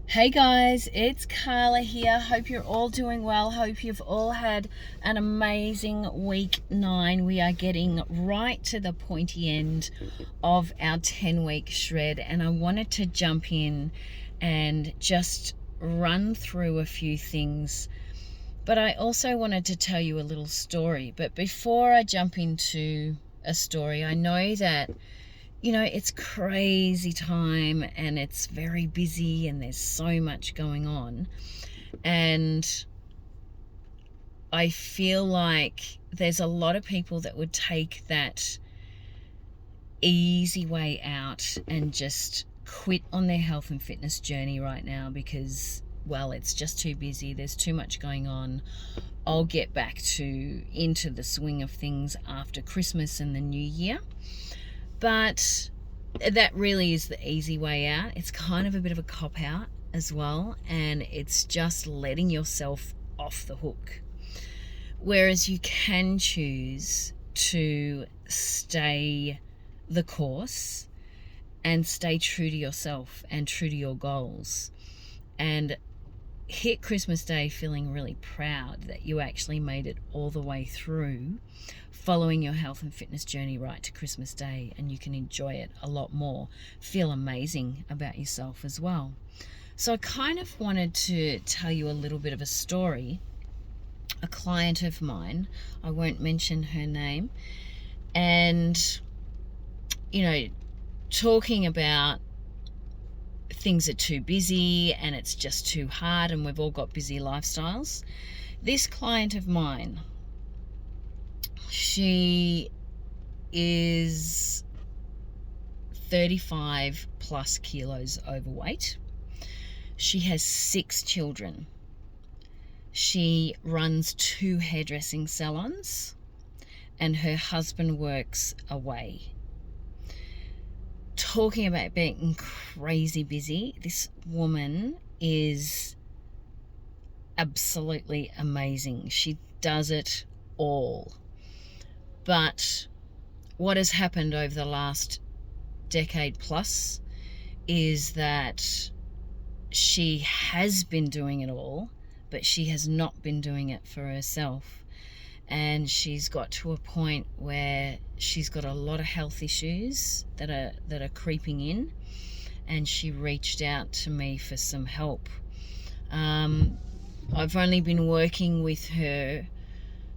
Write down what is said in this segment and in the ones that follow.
Hey guys, it's Carla here. Hope you're all doing well. Hope you've all had an amazing week 9. We are getting right to the pointy end of our 10-week shred, and I wanted to jump in and just run through a few things. But I also wanted to tell you a little story. But before I jump into a story, I know that it's crazy time and it's very busy and there's so much going on. And I feel like there's a lot of people that would take that easy way out and just quit on their health and fitness journey right now because, well, it's just too busy. There's too much going on. I'll get back into the swing of things after Christmas and the New Year. But that really is the easy way out. It's kind of a bit of a cop out as well, and it's just letting yourself off the hook. Whereas you can choose to stay the course and stay true to yourself and true to your goals and hit Christmas Day feeling really proud that you actually made it all the way through, following your health and fitness journey right to Christmas Day, and you can enjoy it a lot more, feel amazing about yourself as well. So I kind of wanted to tell you a little bit of a story. A client of mine, I won't mention her name, and talking about things are too busy and it's just too hard and we've all got busy lifestyles. This client of mine, she is 35 plus kilos overweight. She has 6 children. She runs 2 hairdressing salons and her husband works away. Talking about being crazy busy, this woman is absolutely amazing. She does it all. But what has happened over the last decade plus is that she has been doing it all, but she has not been doing it for herself. And she's got to a point where she's got a lot of health issues that are creeping in, and she reached out to me for some help. I've only been working with her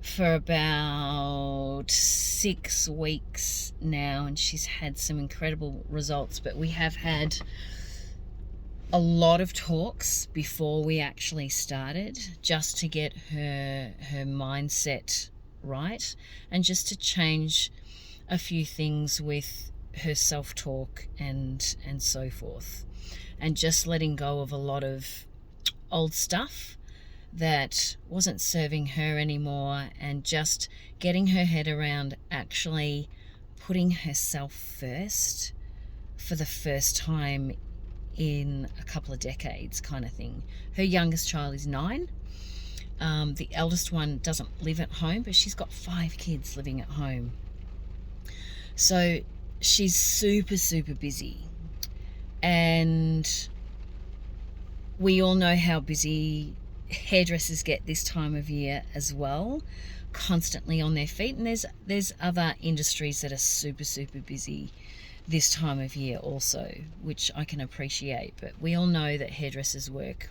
for about 6 weeks now, and she's had some incredible results, but we have had a lot of talks before we actually started, just to get her mindset right and just to change a few things with her self-talk and so forth, and just letting go of a lot of old stuff that wasn't serving her anymore, and just getting her head around actually putting herself first for the first time in a couple of decades, kind of thing. Her youngest child is 9. The eldest one doesn't live at home, but she's got 5 kids living at home. So she's super, super busy. And we all know how busy hairdressers get this time of year as well, constantly on their feet. And there's other industries that are super, super busy this time of year also, which I can appreciate. But we all know that hairdressers work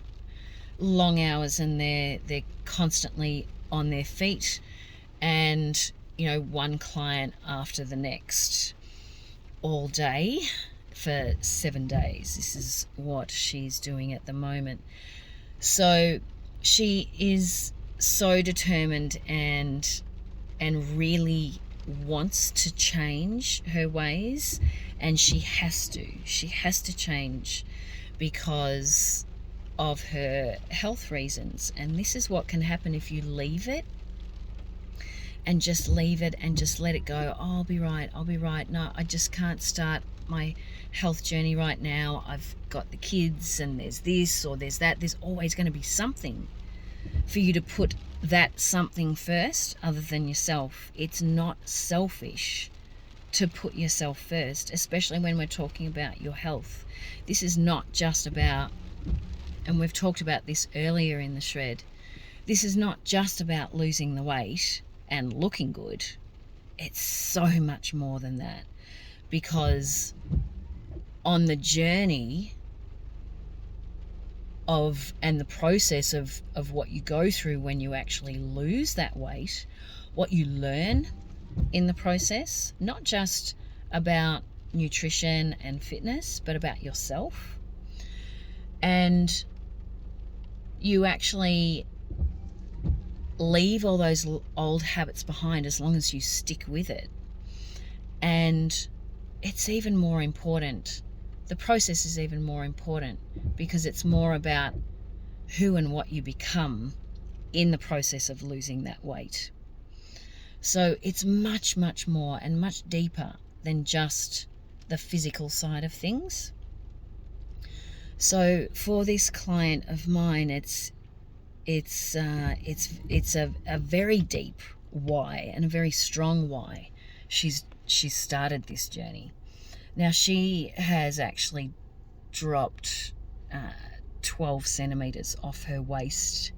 long hours and they're constantly on their feet, and one client after the next all day for 7 days. This is what she's doing at the moment. So she is so determined and really wants to change her ways, and she has to change because of her health reasons. And this is what can happen if you leave it and just leave it and just let it go. Oh, I'll be right. No, I just can't start my health journey right now. I've got the kids and there's this or there's that. There's always going to be something for you to put that something first other than yourself. It's not selfish to put yourself first, especially when we're talking about your health. This is not just about and we've talked about this earlier in the shred, this is not just about losing the weight and looking good. It's so much more than that, because on the journey of and the process of what you go through when you actually lose that weight, what you learn in the process, not just about nutrition and fitness, but about yourself. And you actually leave all those old habits behind as long as you stick with it. And it's even more important. The process is even more important because it's more about who and what you become in the process of losing that weight. So it's much, much more and much deeper than just the physical side of things. So for this client of mine, it's a very deep why and a very strong why she's started this journey. Now, she has actually dropped 12 centimeters off her waist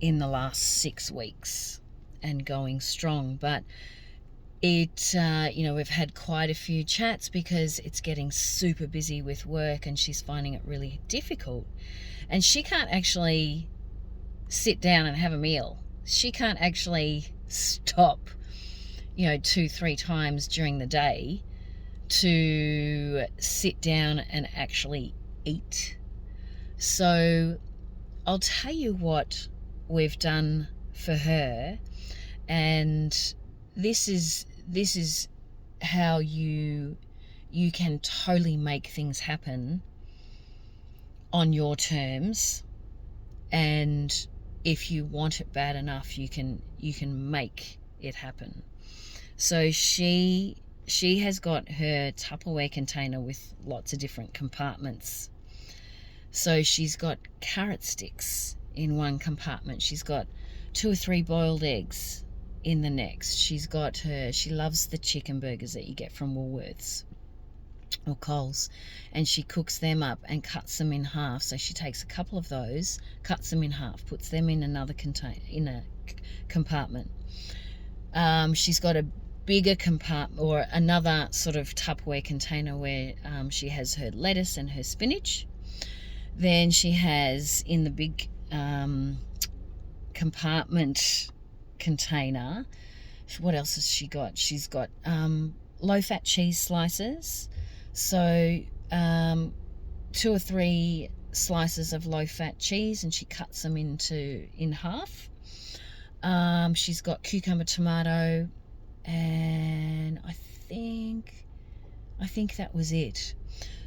in the last 6 weeks and going strong. But it, we've had quite a few chats because it's getting super busy with work and she's finding it really difficult. And she can't actually sit down and have a meal. She can't actually stop, 2-3 times during the day to sit down and actually eat. So I'll tell you what we've done for her, and this is how you can totally make things happen on your terms. And if you want it bad enough, you can make it happen. So she has got her Tupperware container with lots of different compartments. So she's got carrot sticks in one compartment. She's got 2 or 3 boiled eggs in the next. She loves the chicken burgers that you get from Woolworths or Coles, and she cooks them up and cuts them in half. So she takes a couple of those, cuts them in half, puts them in another compartment. She's got a bigger compartment or another sort of Tupperware container where she has her lettuce and her spinach. Then she has in the big compartment container, what else has she got? She's got low-fat cheese slices. So 2 or 3 slices of low-fat cheese, and she cuts them in half. She's got cucumber, tomato, and I think that was it.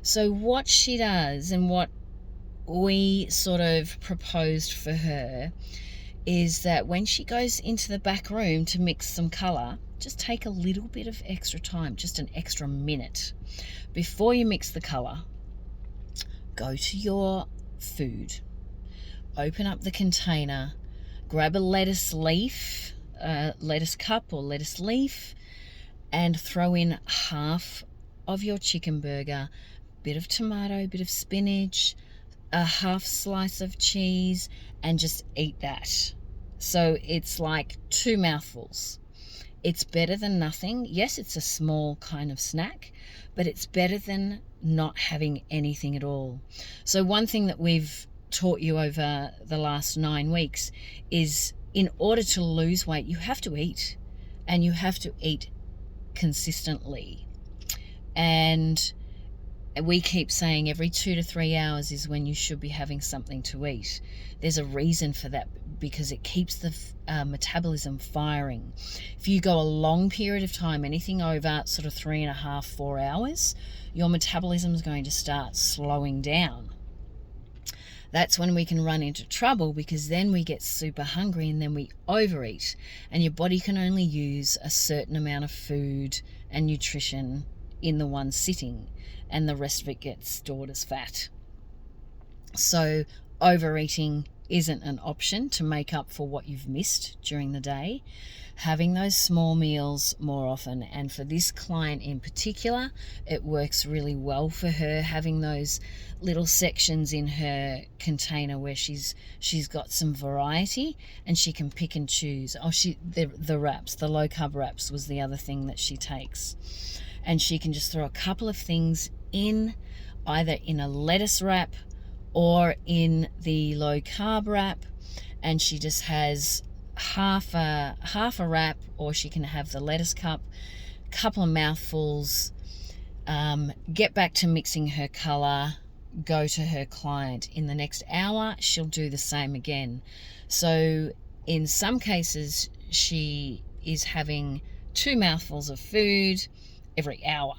So what she does and what we sort of proposed for her is that when she goes into the back room to mix some colour, just take a little bit of extra time, just an extra minute before you mix the colour. Go to your food, open up the container, grab a lettuce leaf, lettuce cup or lettuce leaf, and throw in half of your chicken burger, bit of tomato, bit of spinach, a half slice of cheese, and just eat that. So it's like 2 mouthfuls. It's better than nothing. Yes, it's a small kind of snack, but it's better than not having anything at all. So one thing that we've taught you over the last 9 weeks is, in order to lose weight, you have to eat, and you have to eat consistently. And we keep saying every 2 to 3 hours is when you should be having something to eat. There's a reason for that, because it keeps the metabolism firing. If you go a long period of time, anything over sort of 3.5, 4 hours, your metabolism is going to start slowing down. That's when we can run into trouble, because then we get super hungry and then we overeat, and your body can only use a certain amount of food and nutrition in the one sitting, and the rest of it gets stored as fat. So overeating isn't an option to make up for what you've missed during the day. Having those small meals more often, and for this client in particular, it works really well for her, having those little sections in her container where she's got some variety and she can pick and choose. The wraps, the low carb wraps was the other thing that she takes, and she can just throw a couple of things in, either in a lettuce wrap or in the low carb wrap, and she just has half a wrap, or she can have the lettuce couple of mouthfuls, get back to mixing her color, go to her client. In the next hour, she'll do the same again. So in some cases, she is having 2 mouthfuls of food every hour,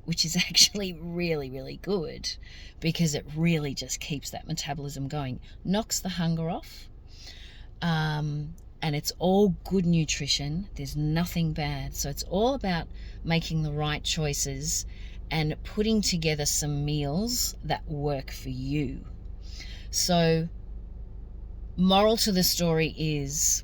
which is actually really, really good, because it really just keeps that metabolism going, knocks the hunger off, and it's all good nutrition. There's nothing bad. So it's all about making the right choices and putting together some meals that work for you. So, moral to the story is,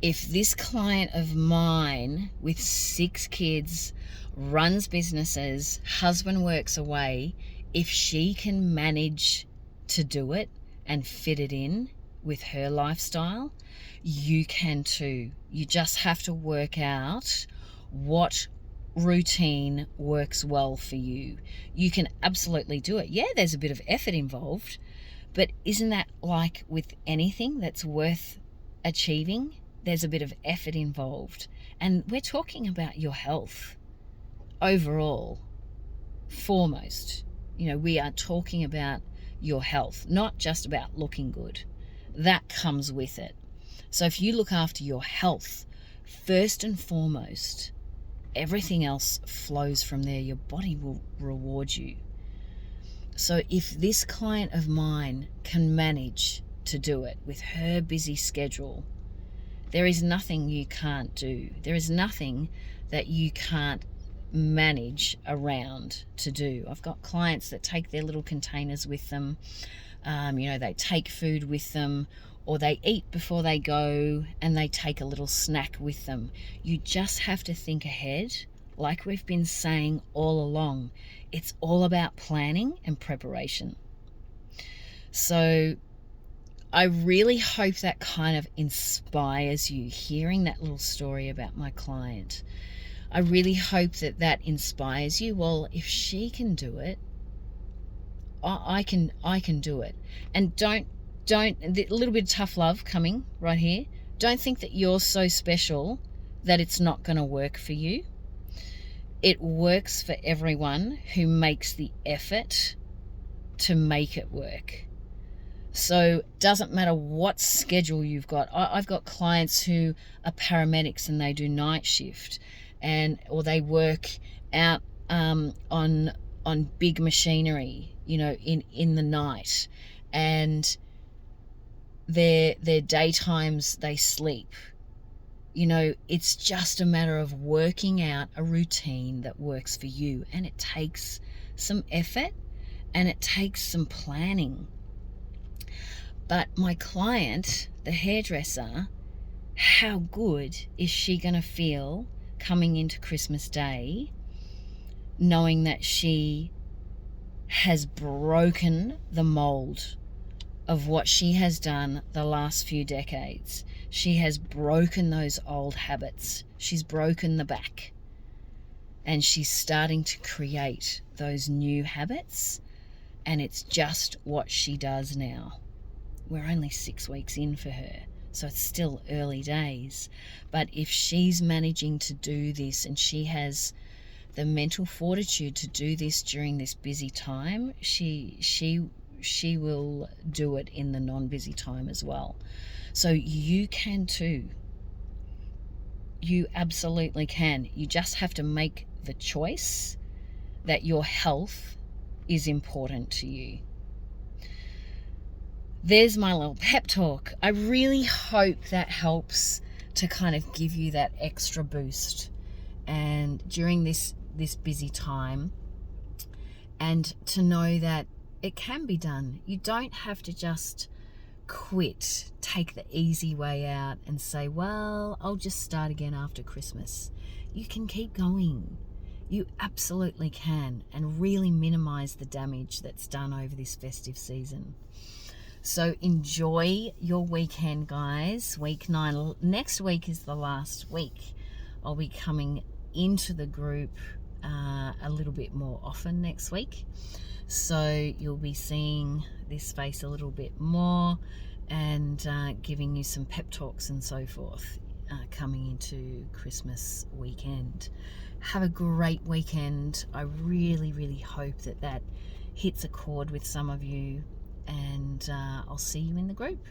if this client of mine with 6 kids, runs businesses, husband works away, if she can manage to do it and fit it in with her lifestyle, you can too. You just have to work out what routine works well for you. You can absolutely do it. Yeah, there's a bit of effort involved, but isn't that like with anything that's worth achieving? There's a bit of effort involved, and we're talking about your health overall, foremost. We are talking about your health, not just about looking good. That comes with it. So if you look after your health first and foremost, everything else flows from there. Your body will reward you. So if this client of mine can manage to do it with her busy schedule, there is nothing you can't do. There is nothing that you can't manage around to do. I've got clients that take their little containers with them. They take food with them, or they eat before they go and they take a little snack with them. You just have to think ahead. Like we've been saying all along, it's all about planning and preparation. So I really hope that kind of inspires you, hearing that little story about my client. I really hope that inspires you. Well, if she can do it, I can do it. And don't a little bit of tough love coming right here. Don't think that you're so special that it's not going to work for you. It works for everyone who makes the effort to make it work. So it doesn't matter what schedule you've got. I've got clients who are paramedics and they do night shift, or they work out on big machinery, in the night, and their daytimes they sleep. It's just a matter of working out a routine that works for you, and it takes some effort and it takes some planning. But my client, the hairdresser, how good is she going to feel coming into Christmas Day, knowing that she has broken the mold of what she has done the last few decades. She has broken those old habits. She's broken the back. And she's starting to create those new habits. And it's just what she does now. We're only 6 weeks in for her, so it's still early days. But if she's managing to do this, and she has the mental fortitude to do this during this busy time, she will do it in the non-busy time as well. So you can too. You absolutely can. You just have to make the choice that your health is important to you. There's my little pep talk. I really hope that helps to kind of give you that extra boost, and during this busy time, and to know that it can be done. You don't have to just quit, take the easy way out and say, well, I'll just start again after Christmas. You can keep going. You absolutely can, and really minimize the damage that's done over this festive season. So enjoy your weekend, guys. Week 9. Next week is the last week. I'll be coming into the group a little bit more often next week. So you'll be seeing this face a little bit more, and giving you some pep talks and so forth coming into Christmas weekend. Have a great weekend. I really, really hope that hits a chord with some of you, and I'll see you in the group.